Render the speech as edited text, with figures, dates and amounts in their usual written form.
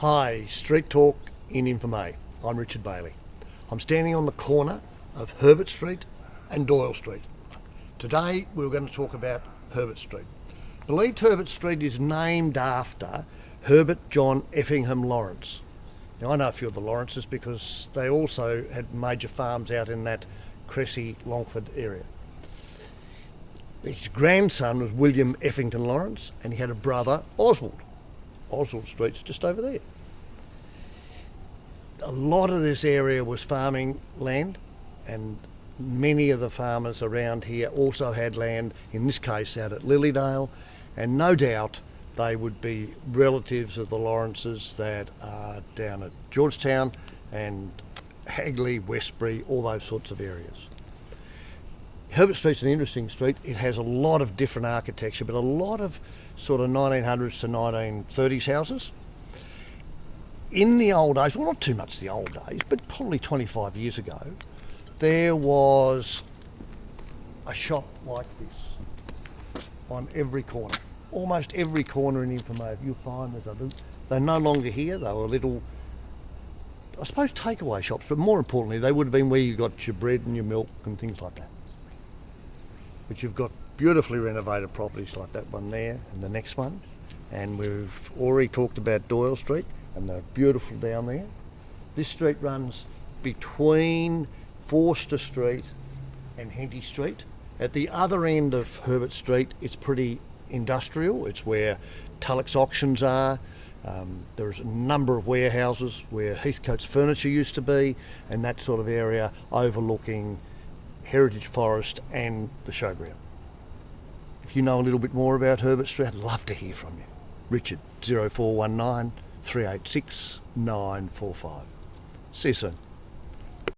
Hi, Street Talk in Invermay. I'm Richard Bailey. I'm standing on the corner of Herbert Street and Doyle Street. Today we're going to talk about Herbert Street. Believed Herbert Street is named after Herbert John Effingham Lawrence. Now I know a few of the Lawrences because they also had major farms out in that Cressy, Longford area. His grandson was William Effington Lawrence and he had a brother, Oswald. Oswald Street's just over there. A lot of this area was farming land, and many of the farmers around here also had land, in this case out at Lilydale, and no doubt they would be relatives of the Lawrences that are down at Georgetown and Hagley, Westbury, all those sorts of areas. Herbert Street's an interesting street. It has a lot of different architecture, but a lot of sort of 1900s to 1930s houses. In the old days, well not too much the old days, but probably 25 years ago, there was a shop like this on every corner. Almost every corner in Invermay, you'll find there's a little, they're no longer here, they were little, I suppose, takeaway shops, but more importantly, they would have been where you got your bread and your milk and things like that. But you've got beautifully renovated properties like that one there and the next one. And we've already talked about Doyle Street and they're beautiful down there. This street runs between Forster Street and Henty Street. At the other end of Herbert Street, it's pretty industrial. It's where Tulloch's auctions are. There's a number of warehouses where Heathcote's furniture used to be, and that sort of area overlooking Heritage Forest and the showground. If you know a little bit more about Herbert Street, I'd love to hear from you. Richard, 0419 386 945. See you soon.